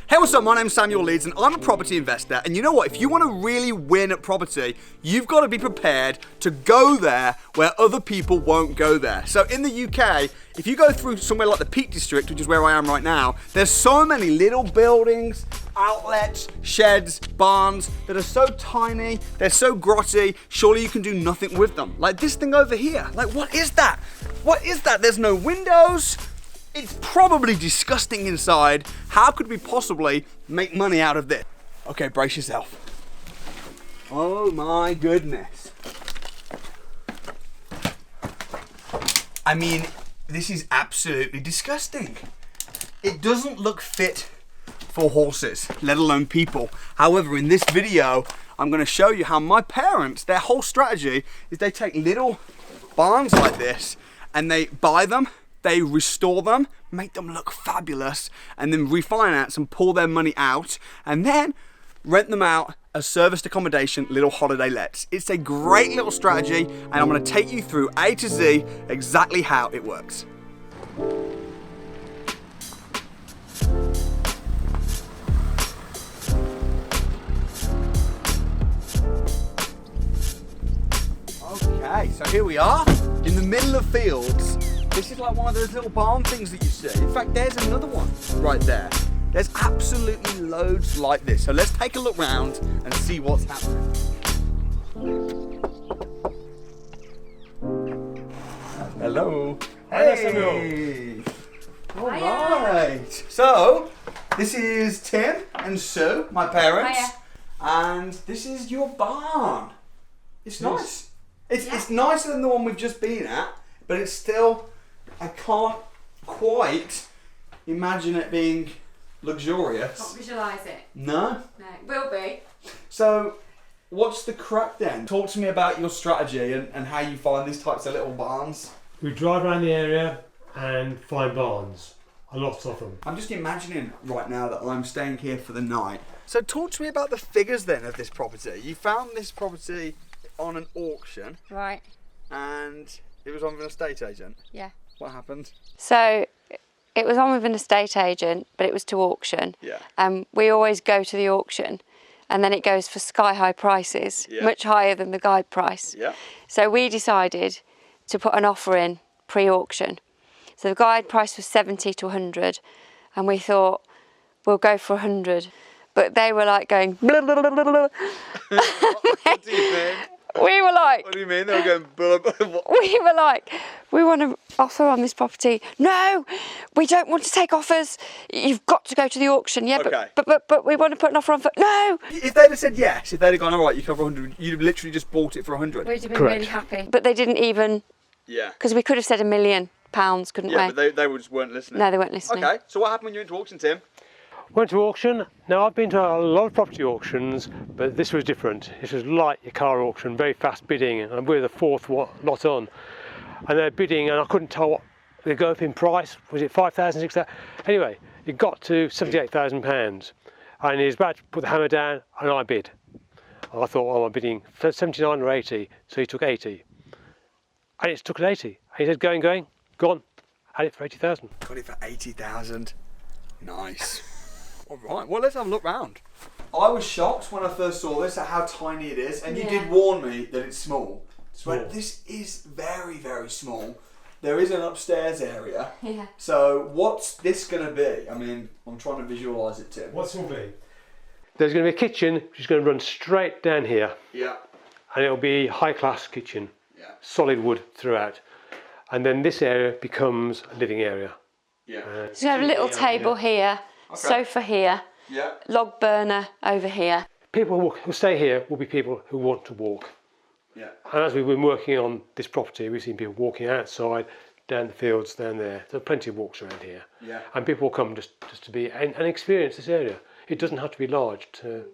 Hey, what's up? My name's Samuel Leeds and I'm a property investor. And you know what? If you want to really win at property, you've got to be prepared to go there where other people won't go there. So in the UK, if you go through somewhere like the Peak District, which is where I am right now, there's so many little buildings, outlets, sheds, barns that are so tiny, they're so grotty, surely you can do nothing with them. Like this thing over here. Like, what is that? What is that? There's no windows. It's probably disgusting inside. How could we possibly make money out of this? Okay, brace yourself. Oh my goodness. I mean, this is absolutely disgusting. It doesn't look fit for horses, let alone people. However, in this video, I'm gonna show you how my parents, their whole strategy is they take little barns like this and they buy them, they restore them, make them look fabulous, and then refinance and pull their money out, and then rent them out as serviced accommodation, little holiday lets. It's a great little strategy, and I'm gonna take you through A to Z exactly how it works. Okay, so here we are, in the middle of fields. This is like one of those little barn things that you see. In fact, there's another one right there. There's absolutely loads like this. So let's take a look round and see what's happening. Hello. Hey. All right. So this is Tim and Sue, my parents. Hiya. And this is your barn. It's nice. It's nicer than the one we've just been at, but it's still, I can't quite imagine it being luxurious. Can't visualise it. No? No, it will be. So, what's the crack then? Talk to me about your strategy and how you find these types of little barns. We drive around the area and find barns. A lot of them. I'm just imagining right now that I'm staying here for the night. So talk to me about the figures then of this property. You found this property on an auction. Right. And it was on with an estate agent. Yeah. What happened? So it was on with an estate agent, but it was to auction. Yeah. We always go to the auction, and then it goes for sky high prices, much higher than the guide price. Yeah. So we decided to put an offer in pre-auction. So the guide price was 70 to 100, and we thought we'll go for 100. But they were like going blah, blah, blah, blah, blah. What do you mean? We were like, What do you mean? They were going blah, blah, blah. we were like, we want to offer on this property. No, we don't want to take offers. You've got to go to the auction. Yeah, Okay. but we want to put an offer on for, no. If they'd have said yes, if they'd have gone, all right, you can have 100, you'd have literally just bought it for 100. We'd have been Correct. really happy. But they didn't even, Yeah. because we could have said £1 million, couldn't Yeah, we? but they just weren't listening. No, they weren't listening. Okay, so what happened when you went to auction, Tim? Went to auction. Now I've been to a lot of property auctions, but this was different. This was like your car auction, very fast bidding, and we're the fourth lot on. And they're bidding, and I couldn't tell what they go up in price. Was it 5,000, 6,000? Anyway, it got to £78,000, and he was about to put the hammer down, and I bid. And I thought, well, I'm bidding 79 or 80, so he took 80, and it took an 80. And he said, going, gone. Had it for 80,000. Got it for 80,000. Nice. All right, well, let's have a look round. I was shocked when I first saw this at how tiny it is, and you did warn me that it's small. So this is very, very small. There is an upstairs area. Yeah. So what's this going to be? I mean, I'm trying to visualise it, Tim. What's it going to be? There's going to be a kitchen which is going to run straight down here, Yeah. and it'll be high-class kitchen, Yeah. solid wood throughout. And then this area becomes a living area. Yeah. So you have a little table here, sofa here, Yeah. log burner over here. People who stay here will be people who want to walk. Yeah. And as we've been working on this property, we've seen people walking outside, down the fields, down there. There are plenty of walks around here. Yeah. And people will come just to be and experience this area. It doesn't have to be large to.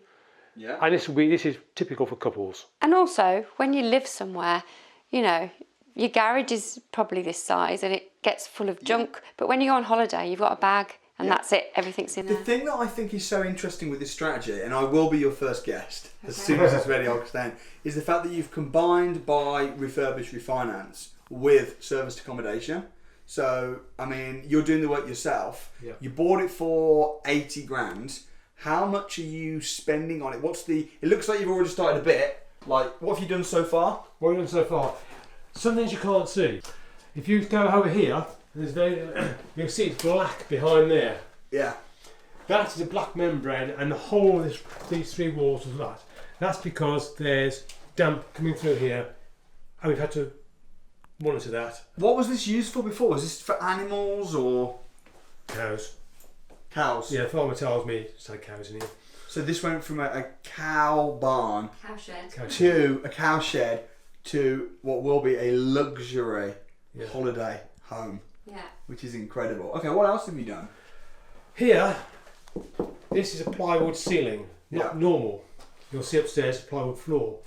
Yeah. And this is typical for couples. And also, when you live somewhere, you know, your garage is probably this size and it gets full of junk. But when you go on holiday, you've got a bag and that's it. Everything's in The there. thing that I think is so interesting with this strategy, and I will be your first guest as soon as it's ready, I'll explain, is the fact that you've combined buy, refurbish, refinance with serviced accommodation. So, I mean, you're doing the work yourself. Yeah. You bought it for 80 grand. How much are you spending on it? It looks like you've already started a bit. Like, what have you done so far? What have we done so far? Some things you can't see. If you go over here, you'll see it's black behind there. Yeah. That is a black membrane, and the whole of these 3 walls of that. That's because there's damp coming through here, and we've had to monitor that. What was this used for before? Was this for animals or Cows. cows? Yeah, the farmer tells me it's had cows in here. So this went from a cow barn Cow shed. to a cow shed to what will be a luxury Yeah. holiday home, Yeah. which is incredible. Okay, what else have you done? Here, this is a plywood ceiling, not Yeah. normal. You'll see upstairs a plywood floor.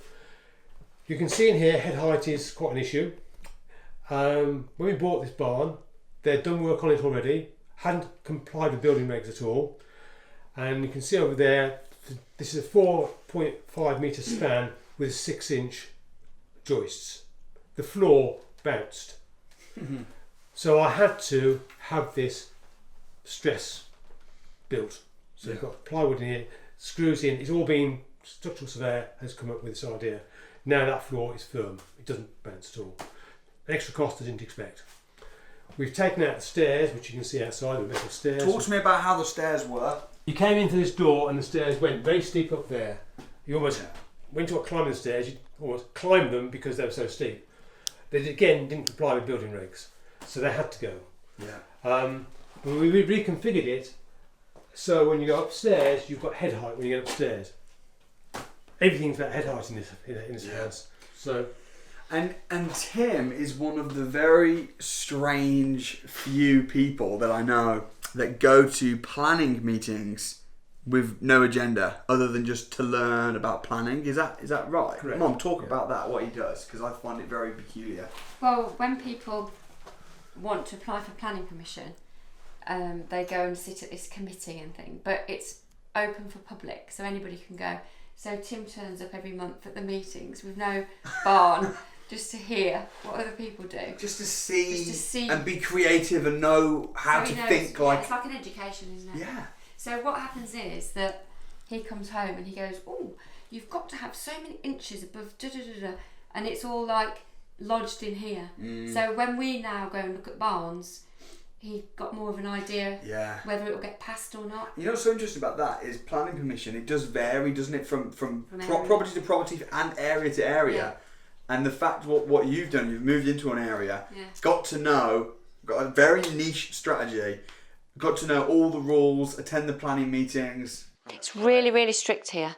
You can see in here head height is quite an issue. When we bought this barn, they'd done work on it already, hadn't complied with building regs at all, and you can see over there this is a 4.5 metre span with 6-inch joists. The floor bounced. So I had to have this stress built. So you've got plywood in here, screws in, it's all been, structural surveyor has come up with this idea. Now that floor is firm, it doesn't bounce at all. An extra cost I didn't expect. We've taken out the stairs, which you can see outside, the metal stairs. Talk to me about how the stairs were. You came into this door and the stairs went very steep up there. You almost went to climb the stairs, you almost climbed them because they were so steep. They again didn't comply with building regs, so they had to go. Yeah. We reconfigured it so when you go upstairs, you've got head height when you get upstairs. Everything's about head height in this house. So. And Tim is one of the very strange few people that I know that go to planning meetings with no agenda other than just to learn about planning. Is that right? Correct. Mum, talk about that, what he does, because I find it very peculiar. Well, when people want to apply for planning permission, they go and sit at this committee and thing, but it's open for public, so anybody can go. So Tim turns up every month at the meetings with no barn, just to hear what other people do. Just to see and be creative and know how to think like... It's like an education, isn't it? Yeah. So what happens is that he comes home and he goes, oh, you've got to have so many inches above da-da-da-da, and it's all like lodged in here. So when we now go and look at barns, he got more of an idea whether it will get passed or not. You know what's so interesting about that is planning permission, it does vary, doesn't it, from property to property and area to area. Yeah. And the fact what you've done, you've moved into an area, got to know, got a very niche strategy, got to know all the rules, attend the planning meetings. It's really, really strict here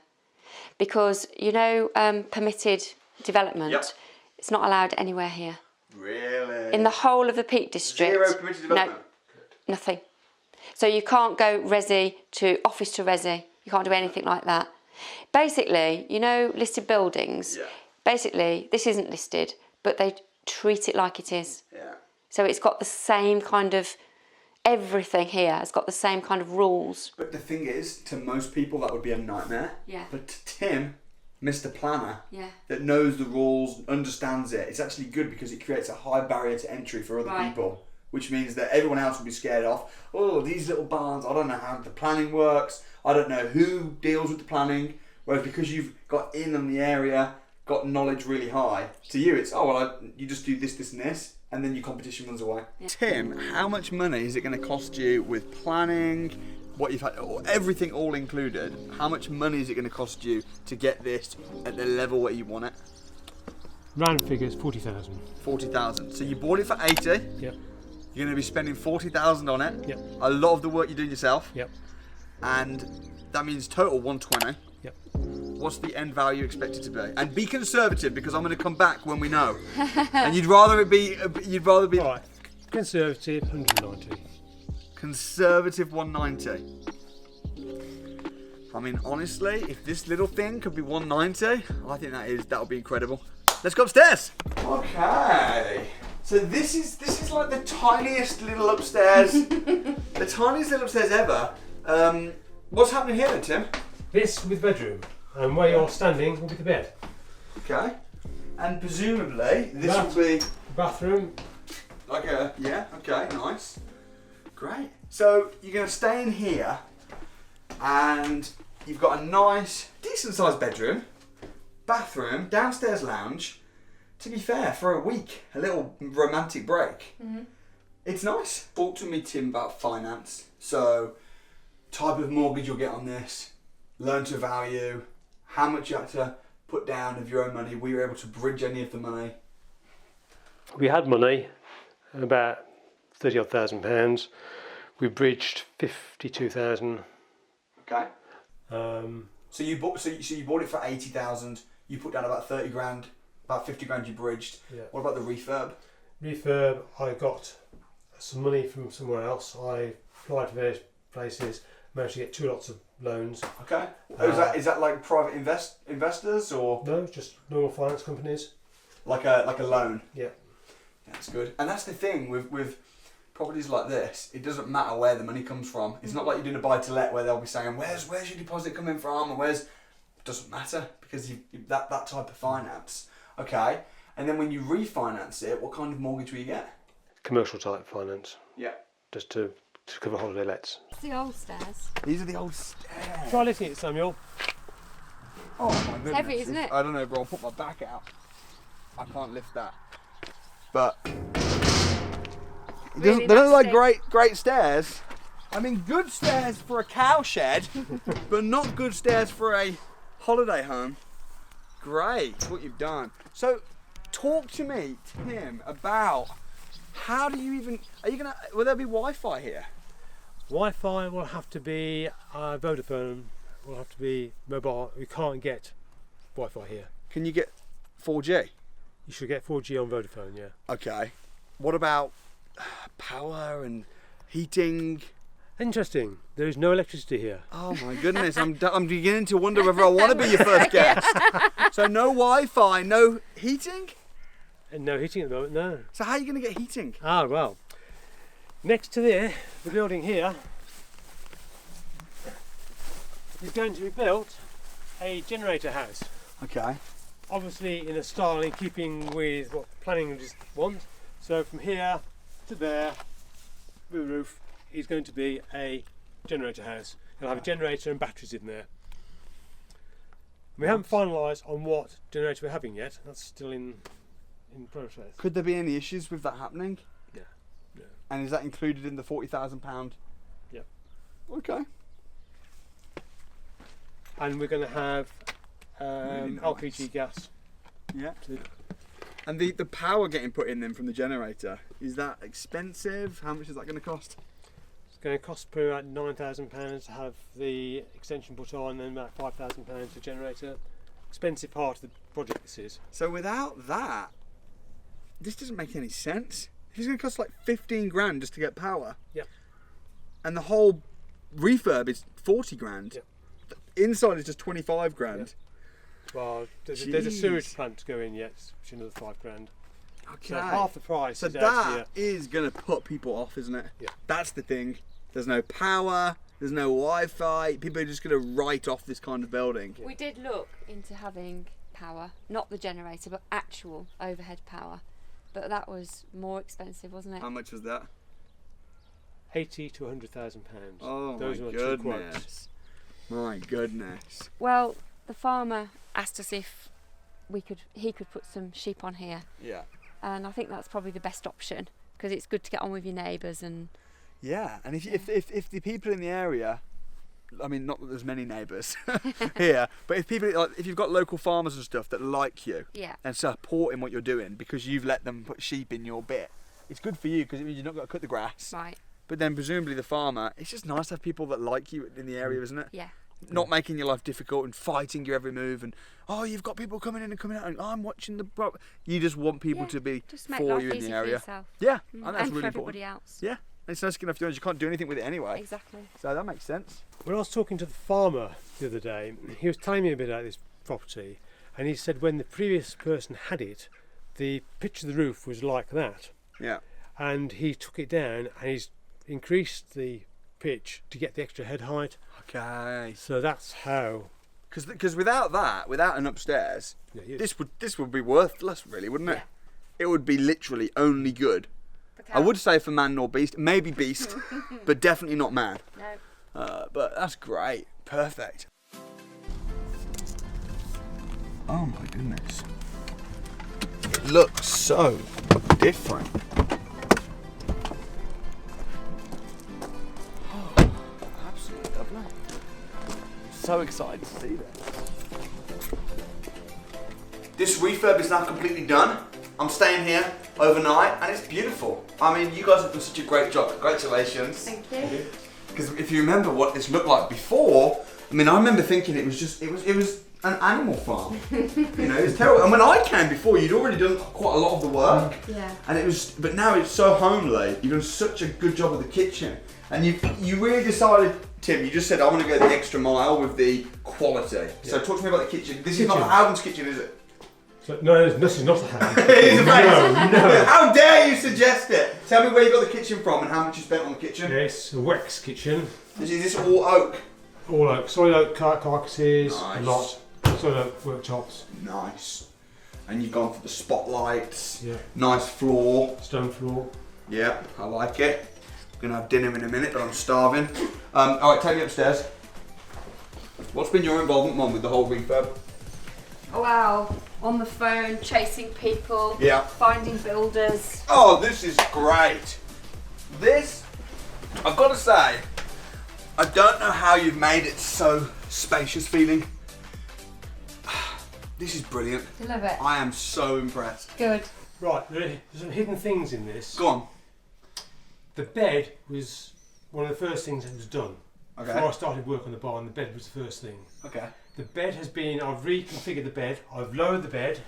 because, permitted development, it's not allowed anywhere here. Really? In the whole of the Peak District. Zero permitted development? No, nothing. So you can't go resi to office to resi. You can't do anything like that. Basically, listed buildings, basically this isn't listed, but they treat it like it is. Yeah. So it's got the same kind of, everything here has got the same kind of rules. But the thing is, to most people that would be a nightmare. Yeah. But to Tim, Mr. Planner, Yeah. that knows the rules, understands it, it's actually good because it creates a high barrier to entry for other people, which means that everyone else will be scared off. Oh, these little barns, I don't know how the planning works, I don't know who deals with the planning, whereas because you've got in on the area, got knowledge really high, to you it's, you just do this, this and this, and then your competition runs away. Yeah. Tim, how much money is it going to cost you with planning, what you've had, everything all included? How much money is it going to cost you to get this at the level where you want it? Round figures, 40,000. 40,000. So you bought it for 80. Yep. You're going to be spending 40,000 on it. Yep. A lot of the work you're doing yourself. Yep. And that means total 120. Yep. What's the end value expected to be? And be conservative because I'm going to come back when we know. And you'd rather be. All right. Conservative, 190. Conservative 190. I mean, honestly, if this little thing could be 190, I think that would be incredible. Let's go upstairs. Okay. So this is like the tiniest little upstairs, the tiniest little upstairs ever. What's happening here then, Tim? This with bedroom, and where you're standing will be the bed. Okay. And presumably this will be bathroom, Yeah, okay, nice. Great. So you're going to stay in here and you've got a nice, decent sized bedroom, bathroom, downstairs lounge. To be fair, for a week, a little romantic break. Mm-hmm. It's nice. Talk to me, Tim, about finance. So, type of mortgage you'll get on this, loan to value, how much you had to put down of your own money. Were you able to bridge any of the money? We had money, about £30,000. We bridged 52,000. Okay. So you bought it for 80,000. You put down about 30 grand. About 50 grand you bridged. Yeah. What about the refurb? Refurb, I got some money from somewhere else. I applied to various places, managed to get 2 lots of loans. Okay. Is that like private investors or? No, just normal finance companies. Like a loan. Yeah. That's good. And that's the thing with properties like this. It doesn't matter where the money comes from. It's not like you're doing a buy to let where they'll be saying where's your deposit coming from and where's. It doesn't matter because that type of finance. Okay, and then when you refinance it, what kind of mortgage will you get? Commercial type finance. Yeah. Just to cover holiday lets. It's the old stairs. These are the old stairs. Try lifting it, Samuel. Oh my goodness. It's heavy, isn't it? I don't know, bro. I'll put my back out. I can't lift that. But Really they don't look nasty. like great stairs. I mean, good stairs for a cow shed, but not good stairs for a holiday home. Great, what you've done. So, talk to me, Tim, about how do you even, will there be Wi-Fi here? Wi-Fi will have to be Vodafone, will have to be mobile. We can't get Wi-Fi here. Can you get 4G? You should get 4G on Vodafone, yeah. Okay. What about power and heating? Interesting. There is no electricity here. Oh my goodness, I'm beginning to wonder whether I want to be your first guest. So no Wi-Fi, no heating? And no heating at the moment, no. So how are you going to get heating? Ah, well. Next to the building here, is going to be built a generator house. Okay. Obviously in a style in keeping with what planning want. So from here to there, with the roof, is going to be a generator house. It'll have a generator and batteries in there. We haven't finalised on what generator we're having yet. That's still in process. Could there be any issues with that happening? Yeah. Yeah. And is that included in the £40,000? Yeah. Okay. And we're going to have Really nice. LPG gas. Yeah. And the power getting put in then from the generator, is that expensive? How much is that going to cost? It's going to cost per about £9,000 to have the extension put on, and about £5,000 the generator. Expensive part of the project this is. So without that, this doesn't make any sense. If it's going to cost like 15 grand just to get power, Yeah. and the whole refurb is 40 grand, Yeah. the inside is just 25 grand. Well, there's a sewage plant to go in yet, which is another £5,000. Okay. So half the price So is out that is going to put people off, isn't it? Yeah. That's the thing. There's no power, there's no Wi-Fi. People are just going to write off this kind of building. We did look into having power, not the generator, but actual overhead power. But that was more expensive, wasn't it? How much was that? £80,000 to £100,000. Oh Those my are the two quotes. goodness. My goodness. Well, the farmer asked us if he could put some sheep on here, Yeah. and I think that's probably the best option because it's good to get on with your neighbours and. Yeah, and if the people in the area, I mean, not that there's many neighbours here, but if you've got local farmers and stuff that like you Yeah. and supporting what you're doing because you've let them put sheep in your bit, it's good for you because it means you've not got to cut the grass. Right. But then presumably the farmer, it's just nice to have people that like you in the area, isn't it? Yeah. Not making your life difficult and fighting your every move and you've got people coming in and coming out and I'm watching the. You just want people to be Just make for life you in easy the for area. yourself. Yeah, Mm. and that's and really for everybody important. else. Yeah, and it's no skin off your nose. You can't do anything with it anyway. Exactly. So that makes sense. When I was talking to the farmer the other day, he was telling me a bit about this property, and he said when the previous person had it, the pitch of the roof was like that, Yeah. and he took it down and he's increased the pitch to get the extra head height. Okay. So that's how. Because without that, without an upstairs, Yeah, this would be worthless, really, wouldn't it? Yeah. It would be literally only good I would say for man nor beast, maybe beast, but definitely not man. No. But that's great, perfect. Oh my goodness. It looks so different. Oh, absolutely lovely. So excited to see that. This refurb is now completely done. I'm staying here overnight and it's beautiful. I mean, you guys have done such a great job. Congratulations. Thank you. Because if you remember what this looked like before, I mean, I remember thinking it was an animal farm. You know, it was terrible. And when I came before, you'd already done quite a lot of the work. Yeah. And but now it's so homely. You've done such a good job with the kitchen. And you really decided, Tim, you just said, I want to go the extra mile with the quality. Yeah. So talk to me about the kitchen. This is not the Howden's kitchen, is it? No, this is not a Howden. No. How dare you suggest it? Tell me where you got the kitchen from and how much you spent on the kitchen. Yes, a Wex kitchen. Is this all oak? All oak, solid oak carcasses, Nice. a lot, solid oak worktops. Nice. And you've gone for the spotlights. Yeah. Nice floor. Stone floor. Yeah, I like it. I'm gonna have dinner in a minute, but I'm starving. All right, take me upstairs. What's been your involvement, Mum, with the whole refurb? Oh, wow. On the phone, chasing people. Yeah. Finding builders. Oh, this is great. This, I've got to say, I don't know how you've made it so spacious feeling. This is brilliant. I love it. I am so impressed. Good. Right, there's some hidden things in this. Go on. The bed was one of the first things that was done. Okay. Before I started work on the barn, the bed was the first thing. Okay. The bed has been, I've reconfigured the bed, I've lowered the bed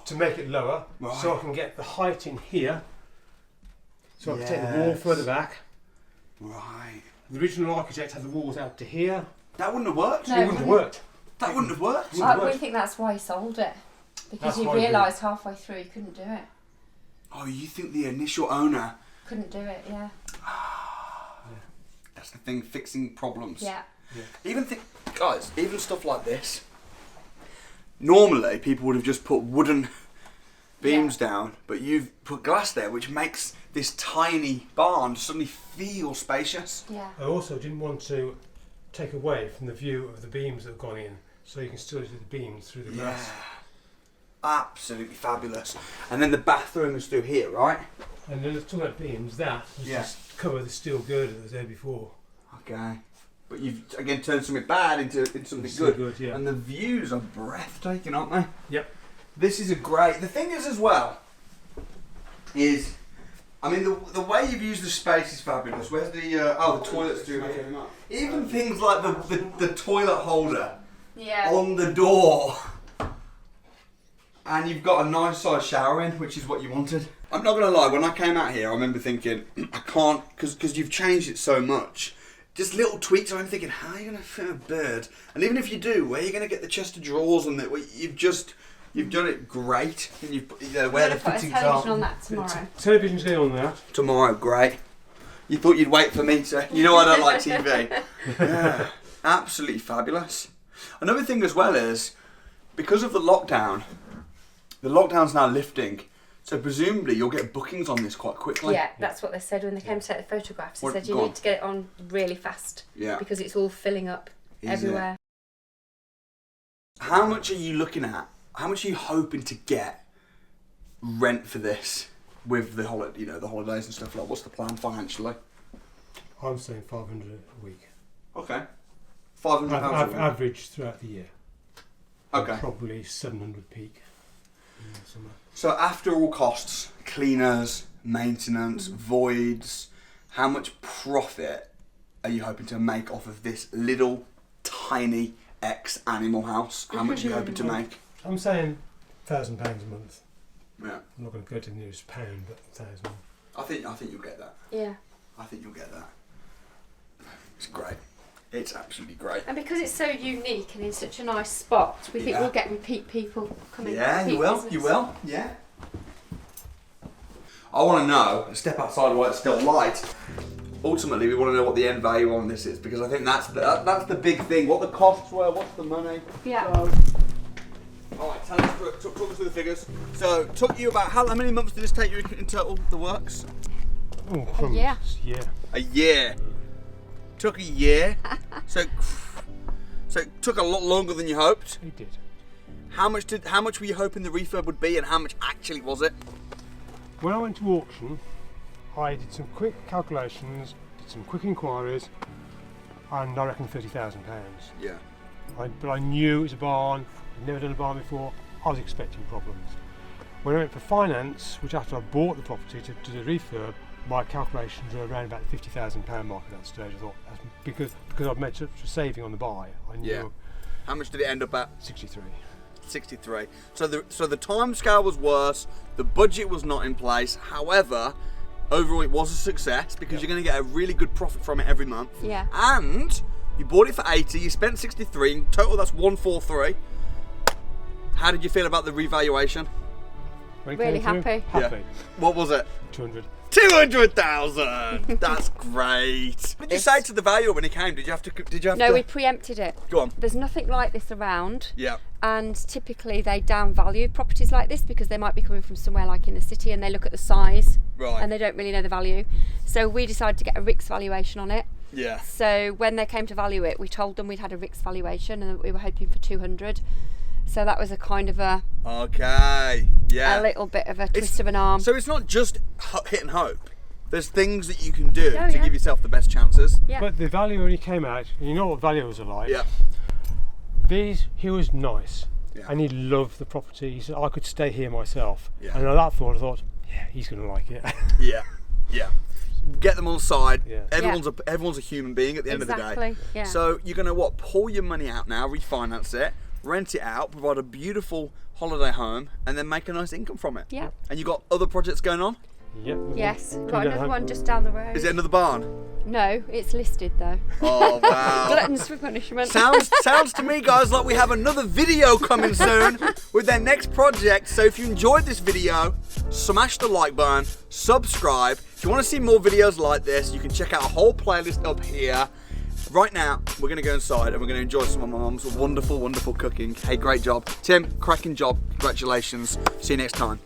to make it lower, Right. so I can get the height in here, so I can take the wall further back. Right. The original architect had the walls out to here. That wouldn't have worked. No. It wouldn't have worked. That wouldn't have worked. Wouldn't We work. think that's why he sold it. Because That's he why he realised halfway through he couldn't do it. Oh, you think the initial owner? Couldn't do it, yeah. That's the thing, fixing problems. Yeah. Even guys, even stuff like this. Normally, people would have just put wooden beams down, but you've put glass there, which makes this tiny barn suddenly feel spacious. Yeah. I also didn't want to take away from the view of the beams that have gone in, so you can still see the beams through the glass. Absolutely fabulous. And then the bathroom is through here, right? And then talking about beams, that was just cover the steel girder that was there before. Okay. But you've again turned something bad into something Still good. yeah. And the views are breathtaking, aren't they? Yep. This is a great. The thing is, as well, is, I mean, the way you've used the space is fabulous. Where's the the toilet's through here. Even things like the toilet holder Yeah. on the door. And you've got a nice size shower in, which is what you wanted. I'm not gonna lie, when I came out here, I remember thinking, I can't, because you've changed it so much. Just little tweaks, I'm thinking, how are you gonna fit a bed? And even if you do, where are you gonna get the chest of drawers and you've done it great. And you've put, where We're the going to put a fittings television are. on that tomorrow. Television's going on that. Tomorrow, great. You thought you'd wait for me to, you know I don't like TV. Yeah, absolutely fabulous. Another thing as well is, because of the lockdown's now lifting, so presumably you'll get bookings on this quite quickly. Yeah, that's what they said when they came to take the photographs. They What- said you go on. need to get it on really fast. Yeah. Because it's all filling up Is everywhere. How much are you looking at? How much are you hoping to get rent for this with the the holidays and stuff like that? What's the plan financially? I'm saying 500 a week. Okay. £500 a week. Average throughout the year. Okay. Probably 700 peak. Somewhere. So after all costs, cleaners, maintenance, voids, how much profit are you hoping to make off of this little tiny ex-animal house? How much are you hoping to make? I'm saying £1,000 a month. Yeah. I'm not going to go to the nearest pound, but 1,000. I think you'll get that. Yeah. I think you'll get that. It's great. It's absolutely great. And because it's so unique and in such a nice spot, we think Yeah. we'll get repeat people coming. Yeah, repeat you will. business. You will. Yeah. I want to know. Step outside while it's still light. Ultimately, we want to know what the end value on this is, because I think that's the big thing. What the costs were. What's the money? Yeah. So, All right, talk us through the figures. So, took you about how many months did this take you in total? The works? Oh, crumbs. Yeah. Yeah. A year. Took a year. so it took a lot longer than you hoped. It did. How much were you hoping the refurb would be, and how much actually was it? When I went to auction, I did some quick calculations, did some quick inquiries, and I reckon £30,000. Yeah. But I knew it was a barn. I'd never done a barn before. I was expecting problems. When I went for finance, which after I bought the property to do the refurb, my calculations were around about the £50,000 mark at that stage. I thought, because I've made such a saving on the buy, I knew. Yeah. How much did it end up at? 63. 63. So the time scale was worse. The budget was not in place. However, overall it was a success because you're going to get a really good profit from it every month. Yeah. And you bought it for 80. You spent 63. In total, that's 143. How did you feel about the revaluation? When it Really came through, happy. happy. Yeah. What was it? 200. 200,000. That's great. What did you say to the valuer when he came? Did you have to? No, we preempted it. Go on. There's nothing like this around. Yeah. And typically they downvalue properties like this because they might be coming from somewhere like in the city and they look at the size Right. and they don't really know the value. So we decided to get a RICS valuation on it. Yeah. So when they came to value it, we told them we'd had a RICS valuation and that we were hoping for 200. So that was a kind of a Yeah. little bit of a twist of an arm. So it's not just hit and hope. There's things that you can do Oh, to yeah. give yourself the best chances. Yeah. But the valuer, when he came out, you know what valuers are like. Yeah. He was nice. Yeah. And he loved the property. He said, I could stay here myself. Yeah. And at that thought, I thought, yeah, he's going to like it. Yeah. Yeah. Get them on side. Yeah. Everyone's a human being at the end of the day. Exactly, yeah. So you're gonna pull your money out now, refinance it, rent it out, provide a beautiful holiday home, and then make a nice income from it. Yeah. And you got other projects going on? Yep. Yes, Coming got down another home. one just down the road. Is it another barn? No, it's listed though. Oh wow. Gluttons for punishment. Sounds to me, guys, like we have another video coming soon with their next project. So if you enjoyed this video, smash the like button, subscribe. If you want to see more videos like this, you can check out a whole playlist up here. Right now, we're going to go inside and we're going to enjoy some of my mum's wonderful, wonderful cooking. Hey, great job. Tim, cracking job. Congratulations. See you next time.